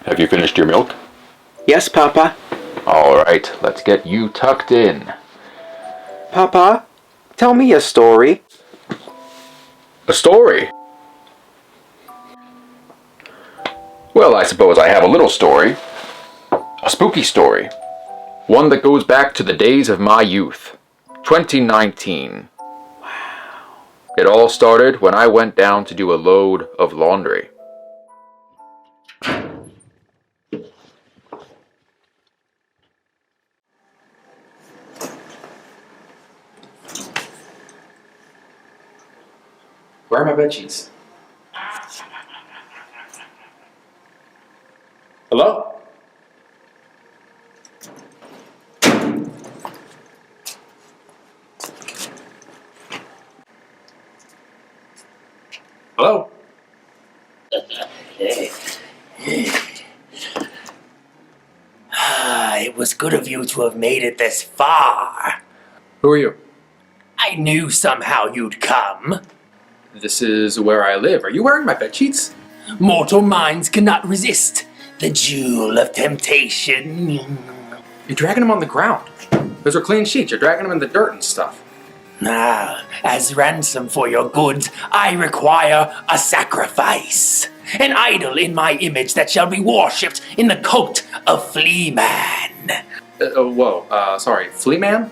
Have you finished your milk? Yes, Papa. Alright, let's get you tucked in. Papa, tell me a story. A story? Well, I suppose I have a little story. A spooky story. One that goes back to the days of my youth. 2019. Wow. It all started when I went down to do a load of laundry. Where are my bedsheets? Hello? Hello? It was good of you to have made it this far. Who are you? I knew somehow you'd come. This is where I live. Are you wearing my bedsheets? Mortal minds cannot resist the jewel of temptation. You're dragging them on the ground. Those are clean sheets. You're dragging them in the dirt and stuff. As ransom for your goods, I require a sacrifice. An idol in my image that shall be worshipped in the coat of Fleaman. Sorry. Fleaman?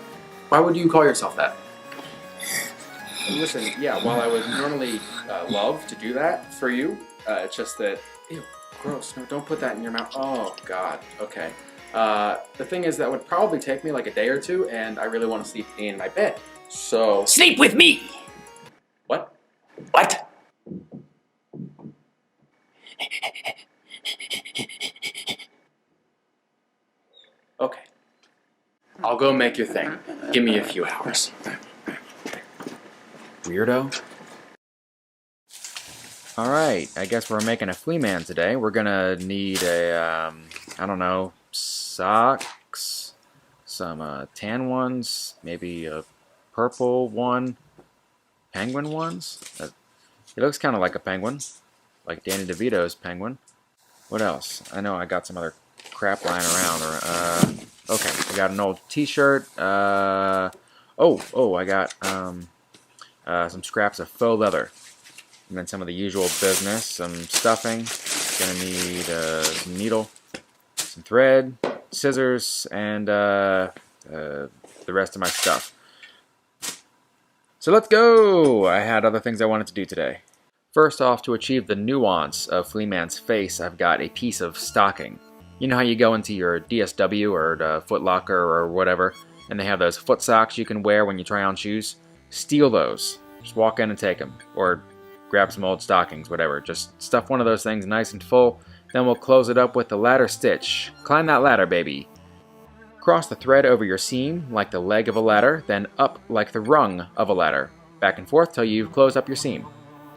Why would you call yourself that? Listen, yeah, while I would normally love to do that for you, it's just that, ew, gross, no, don't put that in your mouth. Oh, God, okay. The thing is, that would probably take me like a day or two, and I really want to sleep in my bed, so... Sleep with me! What? What? Okay. I'll go make your thing. Give me a few hours. Weirdo. Alright, I guess we're making a Fleaman today. We're gonna need a, I don't know, socks, some tan ones, maybe a purple one, penguin ones. He looks kind of like a penguin, like Danny DeVito's penguin. What else? I know I got some other crap lying around. Okay, I got an old t-shirt. I got some scraps of faux leather. And then some of the usual business, some stuffing. Gonna need some needle, some thread, scissors, and the rest of my stuff. So let's go! I had other things I wanted to do today. First off, to achieve the nuance of Fleaman's face, I've got a piece of stocking. You know how you go into your DSW or Foot Locker or whatever, and they have those foot socks you can wear when you try on shoes? Steal those. Just walk in and take them. Or grab some old stockings, whatever. Just stuff one of those things nice and full, then we'll close it up with the ladder stitch. Climb that ladder, baby. Cross the thread over your seam like the leg of a ladder, then up like the rung of a ladder. Back and forth till you've closed up your seam.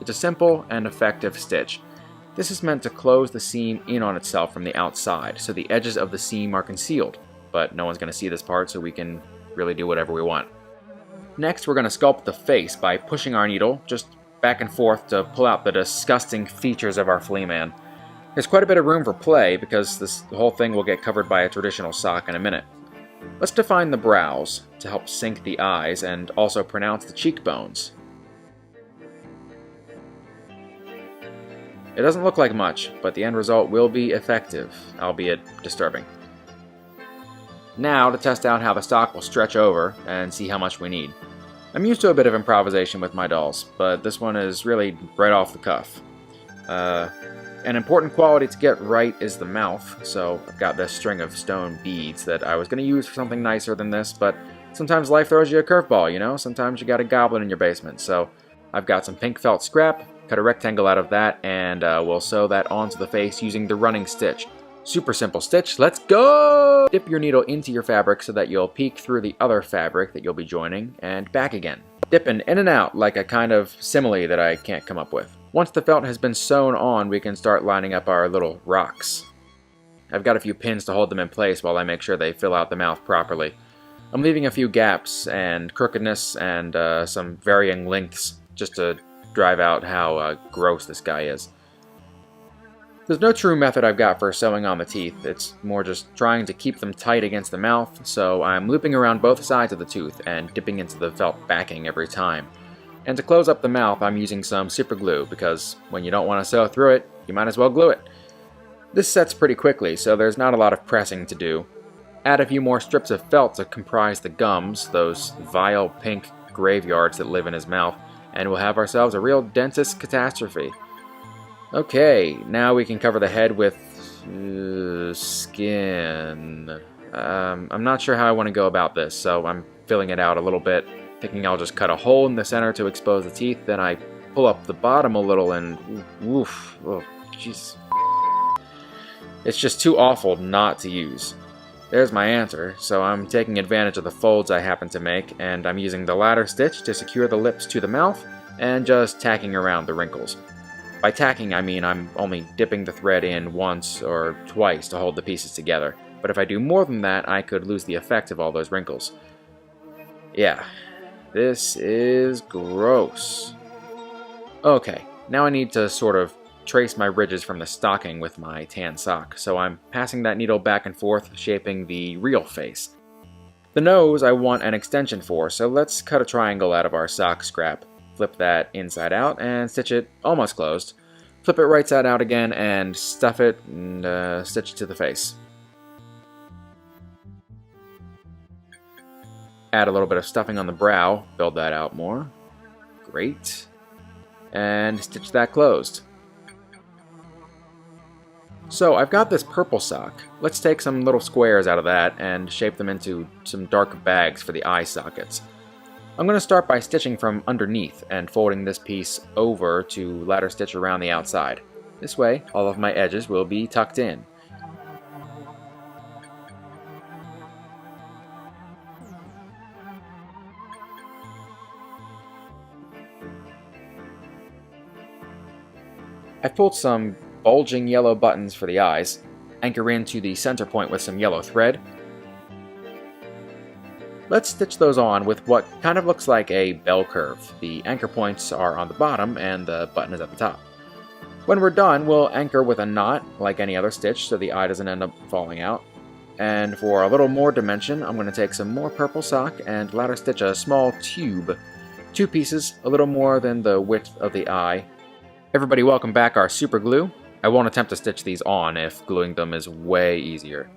It's a simple and effective stitch. This is meant to close the seam in on itself from the outside, so the edges of the seam are concealed, but no one's going to see this part, so we can really do whatever we want. Next, we're going to sculpt the face by pushing our needle just back and forth to pull out the disgusting features of our Fleaman. There's quite a bit of room for play because the whole thing will get covered by a traditional sock in a minute. Let's define the brows to help sync the eyes and also pronounce the cheekbones. It doesn't look like much, but the end result will be effective, albeit disturbing. Now to test out how the stock will stretch over and see how much we need. I'm used to a bit of improvisation with my dolls, but this one is really right off the cuff. An important quality to get right is the mouth, so I've got this string of stone beads that I was going to use for something nicer than this, but sometimes life throws you a curveball, you know? Sometimes you got a goblin in your basement, so I've got some pink felt scrap, cut a rectangle out of that, and we'll sew that onto the face using the running stitch. Super simple stitch, let's go! Dip your needle into your fabric so that you'll peek through the other fabric that you'll be joining, and back again. Dipping in and out like a kind of simile that I can't come up with. Once the felt has been sewn on, we can start lining up our little rocks. I've got a few pins to hold them in place while I make sure they fill out the mouth properly. I'm leaving a few gaps and crookedness and some varying lengths just to drive out how gross this guy is. There's no true method I've got for sewing on the teeth. It's more just trying to keep them tight against the mouth, so I'm looping around both sides of the tooth and dipping into the felt backing every time. And to close up the mouth, I'm using some super glue, because when you don't want to sew through it, you might as well glue it. This sets pretty quickly, so there's not a lot of pressing to do. Add a few more strips of felt to comprise the gums, those vile pink graveyards that live in his mouth, and we'll have ourselves a real dentist catastrophe. Okay, now we can cover the head with skin. I'm not sure how I want to go about this, so I'm filling it out a little bit, thinking I'll just cut a hole in the center to expose the teeth, then I pull up the bottom a little and oof, oh jeez. It's just too awful not to use. There's my answer, so I'm taking advantage of the folds I happen to make, and I'm using the ladder stitch to secure the lips to the mouth, and just tacking around the wrinkles. By tacking, I mean I'm only dipping the thread in once or twice to hold the pieces together, but if I do more than that, I could lose the effect of all those wrinkles. Yeah, this is gross. Okay, now I need to sort of trace my ridges from the stocking with my tan sock, so I'm passing that needle back and forth, shaping the real face. The nose I want an extension for, so let's cut a triangle out of our sock scrap. Flip that inside out and stitch it almost closed. Flip it right side out again and stuff it and stitch it to the face. Add a little bit of stuffing on the brow, build that out more. Great. And stitch that closed. So I've got this purple sock. Let's take some little squares out of that and shape them into some dark bags for the eye sockets. I'm going to start by stitching from underneath and folding this piece over to ladder stitch around the outside. This way, all of my edges will be tucked in. I've pulled some bulging yellow buttons for the eyes, anchor into the center point with some yellow thread. Let's stitch those on with what kind of looks like a bell curve. The anchor points are on the bottom and the button is at the top. When we're done, we'll anchor with a knot like any other stitch so the eye doesn't end up falling out. And for a little more dimension, I'm going to take some more purple sock and ladder stitch a small tube. 2 pieces, a little more than the width of the eye. Everybody welcome back our super glue. I won't attempt to stitch these on if gluing them is way easier.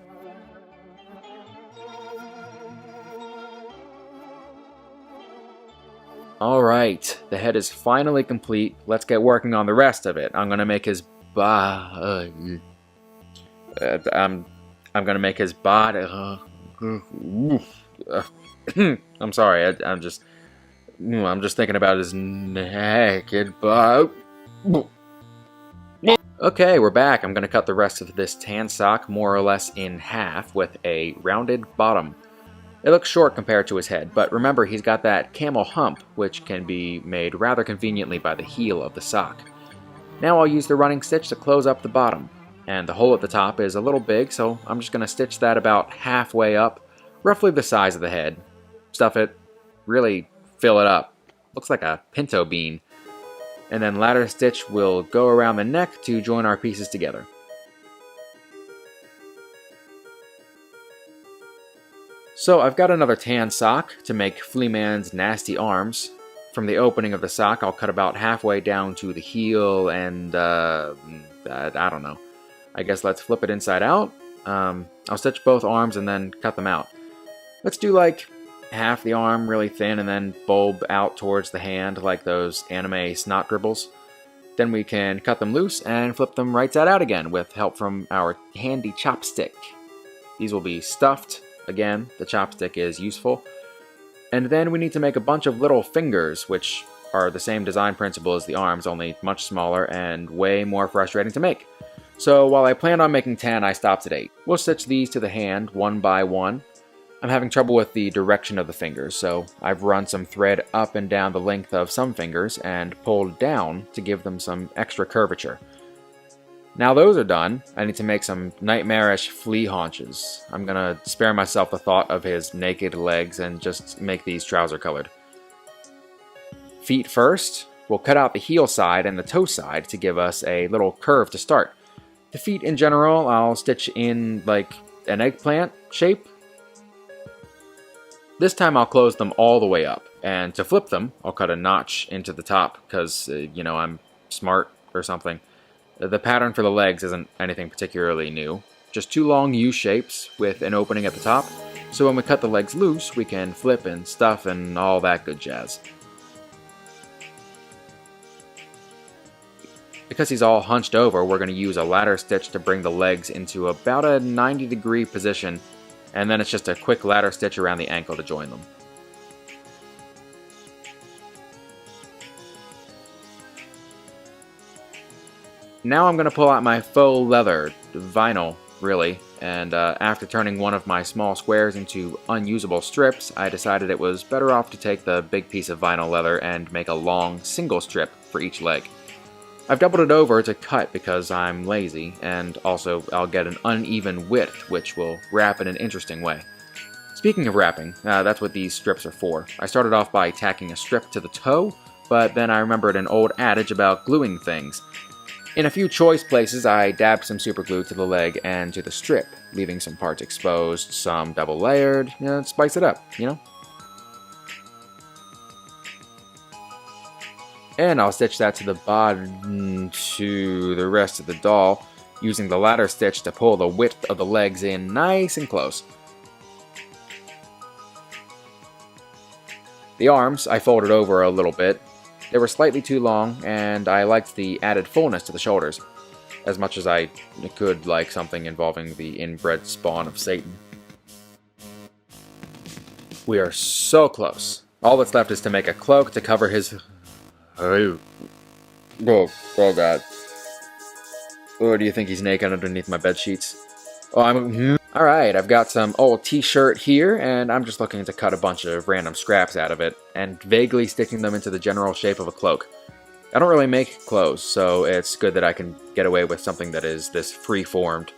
Alright, the head is finally complete. Let's get working on the rest of it. I'm gonna make his I'm gonna make his body. I'm sorry, I'm just thinking about his naked body. Okay, we're back. I'm gonna cut the rest of this tan sock more or less in half with a rounded bottom. It looks short compared to his head, but remember he's got that camel hump, which can be made rather conveniently by the heel of the sock. Now I'll use the running stitch to close up the bottom, and the hole at the top is a little big, so I'm just going to stitch that about halfway up, roughly the size of the head. Stuff it, really fill it up. Looks like a pinto bean. And then ladder stitch will go around the neck to join our pieces together. So I've got another tan sock to make Fleaman's nasty arms. From the opening of the sock, I'll cut about halfway down to the heel and, I don't know. I guess let's flip it inside out. I'll stitch both arms and then cut them out. Let's do like half the arm really thin and then bulb out towards the hand like those anime snot dribbles. Then we can cut them loose and flip them right side out again with help from our handy chopstick. These will be stuffed. Again, the chopstick is useful. And then we need to make a bunch of little fingers, which are the same design principle as the arms, only much smaller and way more frustrating to make. So while I planned on making 10, I stopped at 8. We'll stitch these to the hand one by one. I'm having trouble with the direction of the fingers, so I've run some thread up and down the length of some fingers and pulled down to give them some extra curvature. Now those are done, I need to make some nightmarish flea haunches. I'm gonna spare myself the thought of his naked legs and just make these trouser colored. Feet first, we'll cut out the heel side and the toe side to give us a little curve to start. The feet in general, I'll stitch in like an eggplant shape. This time I'll close them all the way up, and to flip them, I'll cut a notch into the top, because, you know, I'm smart or something. The pattern for the legs isn't anything particularly new, just two long U-shapes with an opening at the top, so when we cut the legs loose, we can flip and stuff and all that good jazz. Because he's all hunched over, we're going to use a ladder stitch to bring the legs into about a 90-degree position, and then it's just a quick ladder stitch around the ankle to join them. Now I'm going to pull out my faux leather, vinyl really, and after turning one of my small squares into unusable strips, I decided it was better off to take the big piece of vinyl leather and make a long single strip for each leg. I've doubled it over to cut because I'm lazy, and also I'll get an uneven width, which will wrap in an interesting way. Speaking of wrapping, that's what these strips are for. I started off by tacking a strip to the toe, but then I remembered an old adage about gluing things. In a few choice places, I dabbed some super glue to the leg and to the strip, leaving some parts exposed, some double layered, spice it up, you know? And I'll stitch that to the bottom to the rest of the doll, using the ladder stitch to pull the width of the legs in nice and close. The arms I folded over a little bit. They were slightly too long, and I liked the added fullness to the shoulders, as much as I could like something involving the inbred spawn of Satan. We are so close. All that's left is to make a cloak to cover his... Oh God. Or do you think he's naked underneath my bed sheets? Alright, I've got some old t-shirt here, and I'm just looking to cut a bunch of random scraps out of it, and vaguely sticking them into the general shape of a cloak. I don't really make clothes, so it's good that I can get away with something that is this free-formed.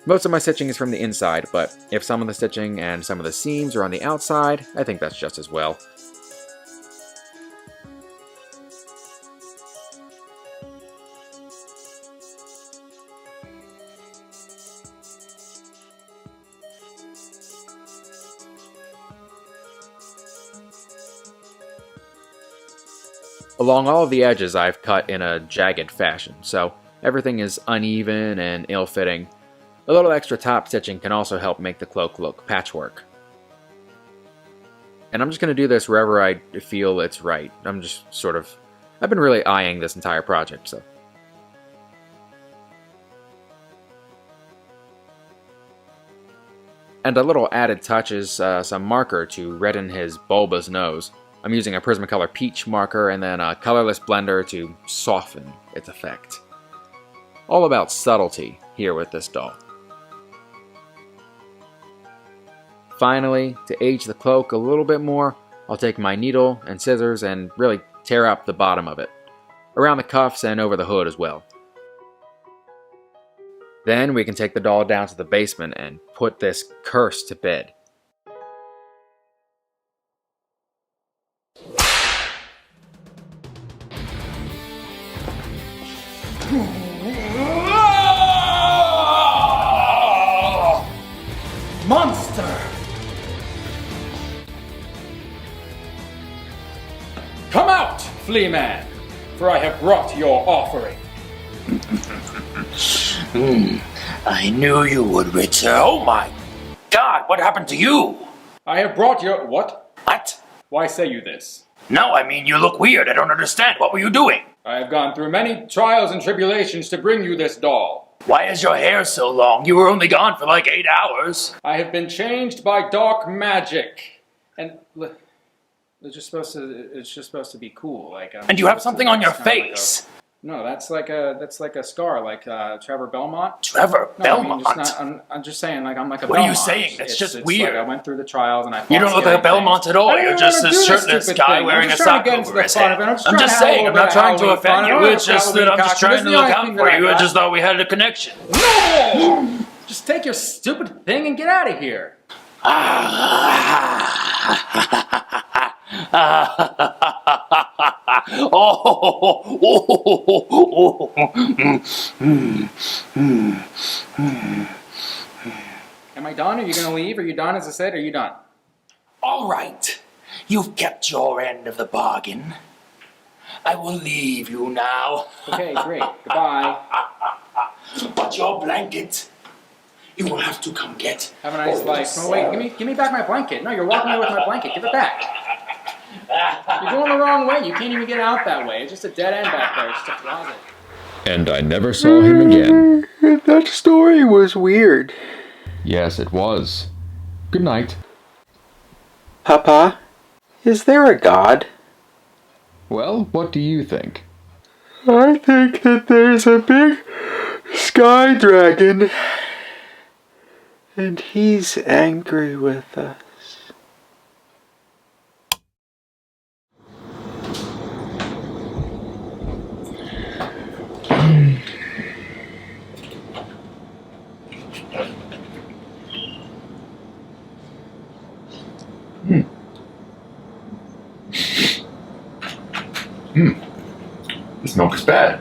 Most of my stitching is from the inside, but if some of the stitching and some of the seams are on the outside, I think that's just as well. Along all of the edges I've cut in a jagged fashion, so everything is uneven and ill-fitting. A little extra top stitching can also help make the cloak look patchwork. And I'm just going to do this wherever I feel it's right. I've been really eyeing this entire project, so. And a little added touch is some marker to redden his bulbous nose. I'm using a Prismacolor Peach marker and then a colorless blender to soften its effect. All about subtlety here with this doll. Finally, to age the cloak a little bit more, I'll take my needle and scissors and really tear up the bottom of it, around the cuffs and over the hood as well. Then we can take the doll down to the basement and put this curse to bed. Monster! Come out, Fleaman, for I have brought your offering. I knew you would return. Oh my God, what happened to you? I have brought your... What? What? Why say you this? No, I mean, you look weird. I don't understand. What were you doing? I have gone through many trials and tribulations to bring you this doll. Why is your hair so long? You were only gone for like 8 hours. I have been changed by dark magic. And it's just supposed to be cool. And you have something on your face. No, that's like a scar, like Trevor Belmont. Trevor Belmont? I'm just saying, like I'm like a What Belmont. Are you saying? That's just it's weird. Like I went through the trials and I. You don't look like a Belmont at all. You're just a shirtless guy wearing a sock over his head. I'm just saying. I'm not trying to offend you. It's just that I'm just trying to look out for you. I just thought we had a connection. No! Just take your stupid thing and get out of here. Am I done? Are you gonna leave? Are you done? As I said, are you done? All right. You've kept your end of the bargain. I will leave you now. Okay, great. Goodbye. But your blanket, you will have to come get. Have a nice life. No, wait. Give me back my blanket. No, you're walking away with my blanket. Give it back. You're going the wrong way. You can't even get out that way. It's just a dead end back there. It's just a closet. And I never saw him again. That story was weird. Yes, it was. Good night. Papa, is there a God? Well, what do you think? I think that there's a big sky dragon. And he's angry with us. This milk is bad.